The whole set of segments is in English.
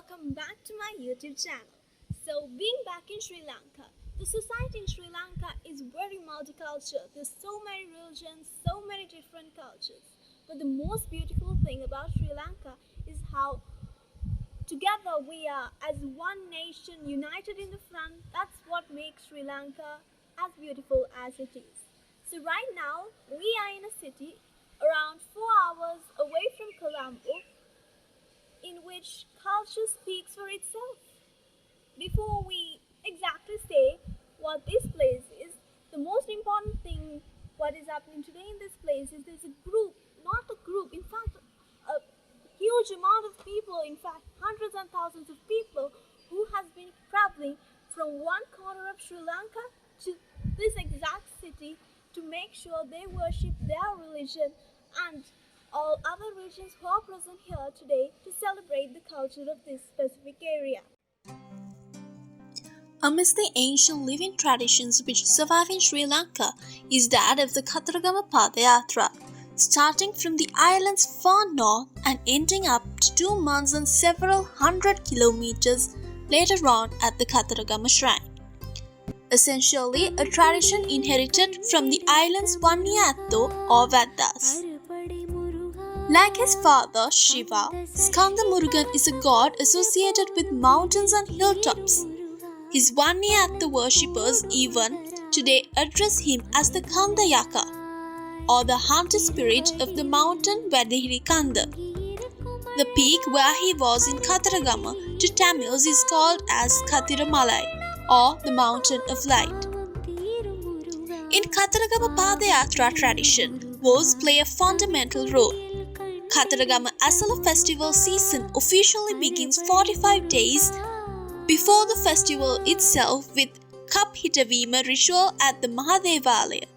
welcome back to my YouTube channel. So being back in Sri Lanka, the society in Sri Lanka is very multicultural. There's so many religions, so many different cultures. But the most beautiful thing about Sri Lanka is how together we are as one nation united in the front. That's what makes Sri Lanka as beautiful as it is. So right now we are in a city around 4 hours away from Colombo, in which culture speaks for itself. Before we exactly say what this place is, the most important thing what is happening today in this place is there's a group, not a group, in fact a huge amount of people, in fact hundreds and thousands of people who has been traveling from one corner of Sri Lanka to this exact city to make sure they worship their religion and all other religions who are present here today to celebrate the culture of this specific area. Amidst the ancient living traditions which survive in Sri Lanka is that of the Kataragama Pāda Yātra, starting from the island's far north and ending up to 2 months and several hundred kilometers later on at the Katharagama shrine. Essentially a tradition inherited from the island's Vanniyatto or Vedas. Like his father, Shiva, Skanda Murugan is a god associated with mountains and hilltops. His Vanniyatha worshippers even today address him as the Kanda Yaka, or the hunter spirit of the mountain Vedhiri Kanda. The peak where he was in Katharagama to Tamils is called as Kathiramalai, or the mountain of light. In Kataragama Pāda Yatra tradition, vows play a fundamental role. Kataragama Asala festival season officially begins 45 days before the festival itself with Cup Hitavima ritual at the Mahadevalaya,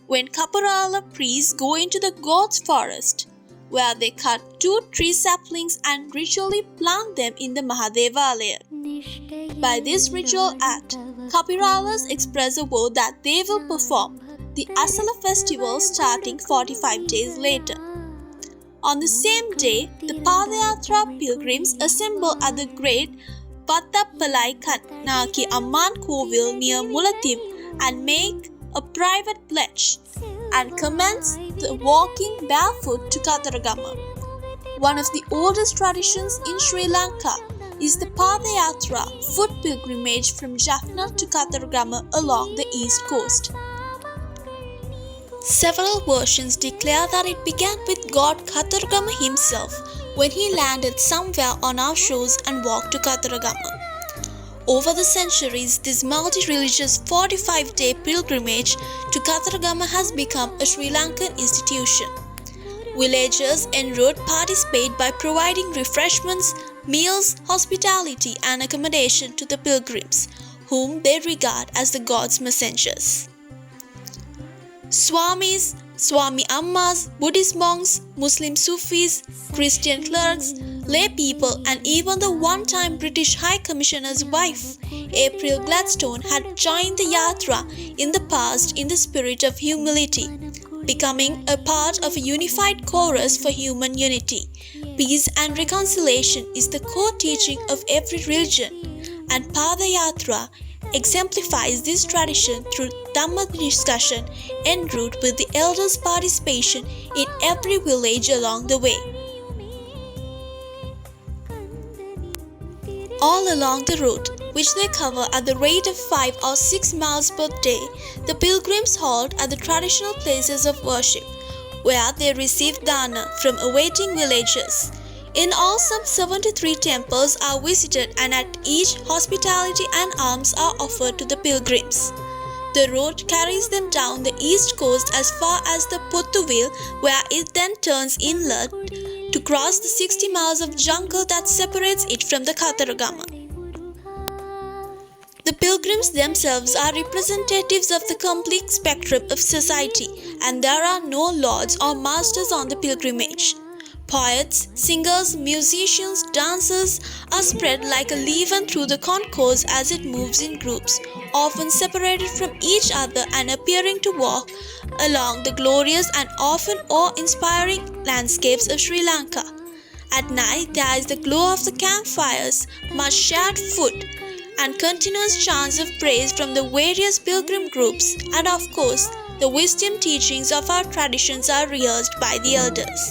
when Kaparala priests go into the god's forest, where they cut 2 tree saplings and ritually plant them in the Mahadevalaya. By this ritual act, Kapiralas express a vow that they will perform the Asala festival starting 45 days later. On the same day, the Pada Yatra pilgrims assemble at the great Vattappalai Kannaki Amman Kovil near Mulathim and make a private pledge and commence the walking barefoot to Kataragama. One of the oldest traditions in Sri Lanka is the Pada Yatra foot pilgrimage from Jaffna to Kataragama along the east coast. Several versions declare that it began with God Katharagama himself when he landed somewhere on our shores and walked to Kataragama. Over the centuries, this multi-religious 45-day pilgrimage to Katharagama has become a Sri Lankan institution. Villagers en route participate by providing refreshments, meals, hospitality and accommodation to the pilgrims, whom they regard as the God's messengers. Swamis, Swami Ammas, Buddhist monks, Muslim Sufis, Christian clerks, lay people and even the one-time British High Commissioner's wife, April Gladstone, had joined the Yatra in the past in the spirit of humility, becoming a part of a unified chorus for human unity. Peace and reconciliation is the core teaching of every religion, and Pada Yatra exemplifies this tradition through Dhamma discussion en route with the elders' participation in every village along the way. All along the route, which they cover at the rate of 5 or 6 miles per day, the pilgrims halt at the traditional places of worship, where they receive dana from awaiting villagers. In all, some 73 temples are visited and at each hospitality and alms are offered to the pilgrims. The road carries them down the east coast as far as the Pottuvil, where it then turns inland to cross the 60 miles of jungle that separates it from the Katharagama. The pilgrims themselves are representatives of the complete spectrum of society, and there are no lords or masters on the pilgrimage. Poets, singers, musicians, dancers are spread like a leaven through the concourse as it moves in groups, often separated from each other and appearing to walk along the glorious and often awe-inspiring landscapes of Sri Lanka. At night, there is the glow of the campfires, much shared food, and continuous chants of praise from the various pilgrim groups, and of course, the wisdom teachings of our traditions are rehearsed by the elders.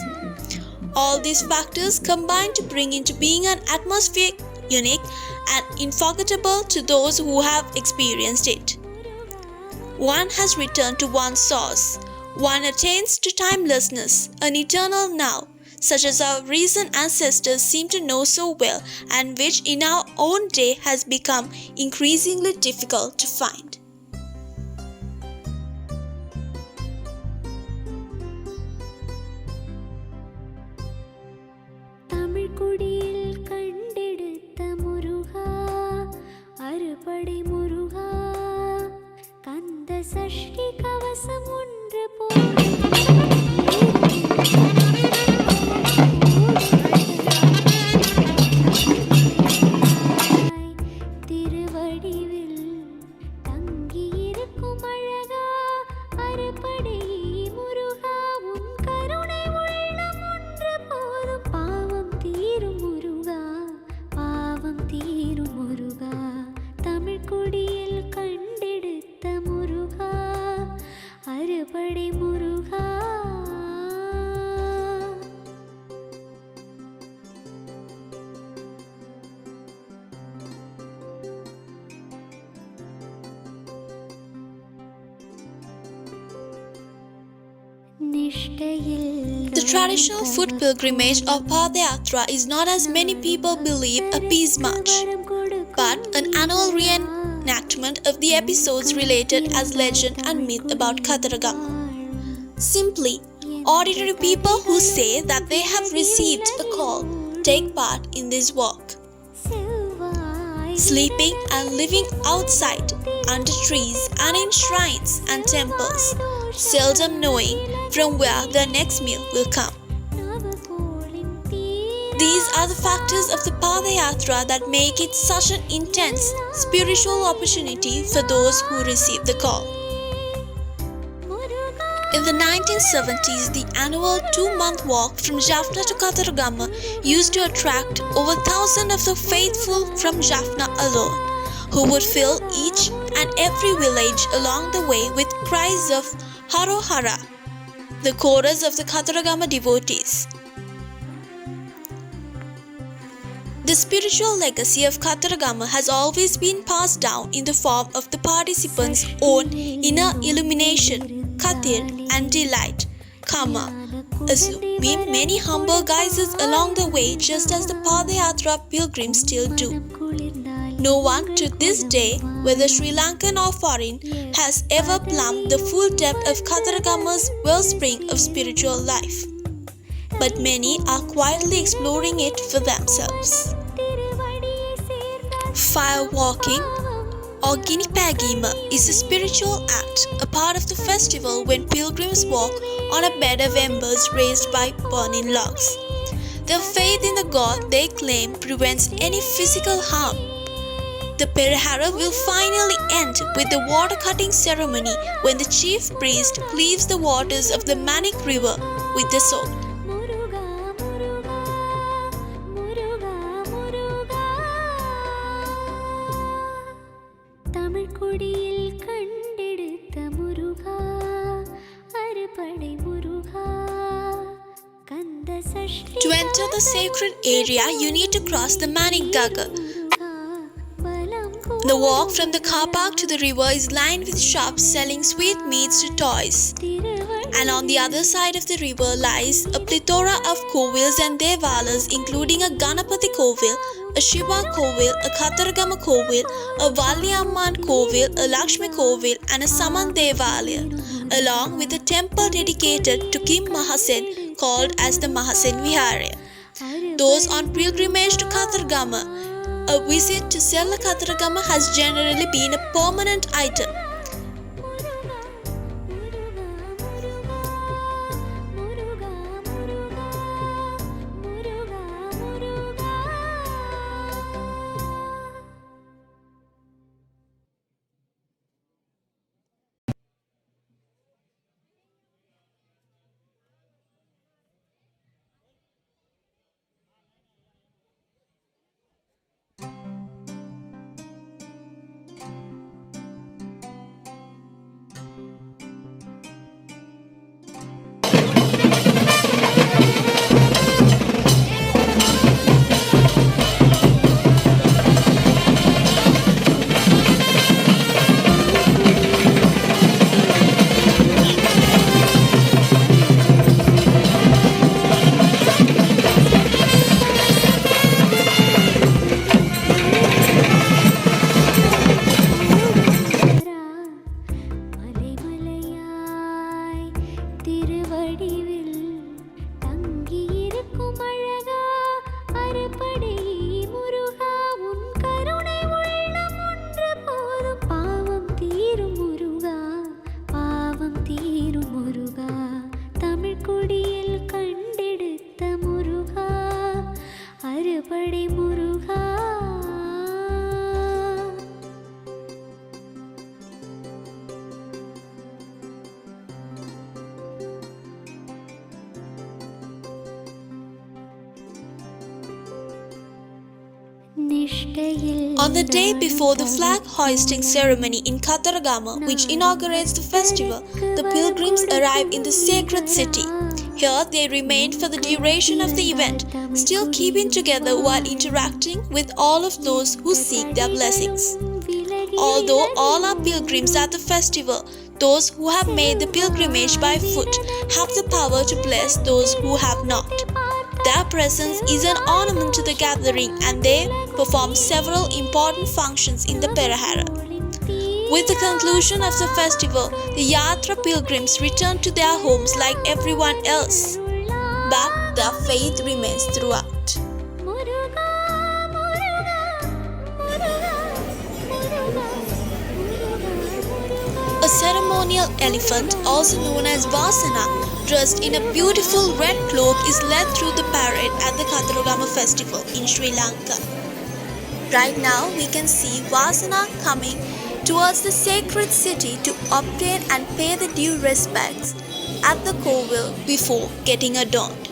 All these factors combine to bring into being an atmosphere unique and unforgettable to those who have experienced it. One has returned to one's source. One attains to timelessness, an eternal now, such as our recent ancestors seem to know so well and which in our own day has become increasingly difficult to find. தமிழ்குடியில் கண்டெடுத்த முருகா அறுபடை முருகா கந்த சஷ்டி கவசம் ஒன்று திருவடிவில் தங்கியிருக்கும் அழகா அறுபடை முருகா உன் கருணை உள்ளம் ஒன்று போதும் பாவம் தீரும் முருகா பாவம் தீரும் முருகா தமிழ்குடியில் கண்டெடுத்த முருகா அறுபடை முருகா. The traditional foot pilgrimage of Pada Yatra is not, as many people believe, a peace march, but an annual reenactment of the episodes related as legend and myth about Katharagama. Simply, ordinary people who say that they have received a call take part in this walk, sleeping and living outside, under trees and in shrines and temples, seldom knowing from where their next meal will come. These are the factors of the Pada Yatra that make it such an intense spiritual opportunity for those who receive the call. In the 1970s, the annual 2-month walk from Jaffna to Katharagama used to attract over 1,000 of the faithful from Jaffna alone, who would fill each and every village along the way with cries of Haro Hara, the chorus of the Kataragama devotees. The spiritual legacy of Katharagama has always been passed down in the form of the participants' own inner illumination, kathir, and delight, kama, assuming many humble guises along the way, just as the Pada Yatra pilgrims still do. No one to this day, whether Sri Lankan or foreign, has ever plumbed the full depth of Katharagama's wellspring of spiritual life. But many are quietly exploring it for themselves. Fire walking or Ginipagima is a spiritual act, a part of the festival when pilgrims walk on a bed of embers raised by burning logs. Their faith in the god they claim prevents any physical harm. The Perihara will finally end with the water cutting ceremony when the chief priest cleaves the waters of the Manik river with the sword. To enter the sacred area, you need to cross the Manik Daga. The walk from the car park to the river is lined with shops selling sweetmeats to toys. And on the other side of the river lies a plethora of kovils and devalas, including a Ganapati Kovil, a Shiva Kovil, a Katharagama Kovil, a Valliamman Kovil, a Lakshmi Kovil, and a Saman Devalaya, along with a temple dedicated to Kim Mahasen called as the Mahasen Viharaya. Those on pilgrimage to Katharagama, a visit to Sella Katharagama has generally been a permanent item. வடிவில் தங்கியிருக்கும் அழகா அறுபடை முருகா உன் கருணை உள்ளம் ஒன்று போதும் பாவம் தீரும் முருகா பாவம் தீரும் முருகா தமிழ் கொடியில் கண்டெடுத்த முருகா அறுபடை முருகா. On the day before the flag hoisting ceremony in Katharagama, which inaugurates the festival, the pilgrims arrive in the sacred city. Here they remain for the duration of the event, still keeping together while interacting with all of those who seek their blessings. Although all are pilgrims at the festival, those who have made the pilgrimage by foot have the power to bless those who have not. Their presence is an ornament to the gathering and they perform several important functions in the Perahara. With the conclusion of the festival, the Yatra pilgrims return to their homes like everyone else, but their faith remains throughout. A ceremonial elephant, also known as Vasana, dressed in a beautiful red cloak, is led through the parade at the Kataragama festival in Sri Lanka. Right now, we can see Vasana coming towards the sacred city to obtain and pay the due respects at the Kovil before getting adorned.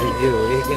Ay, Dios, es que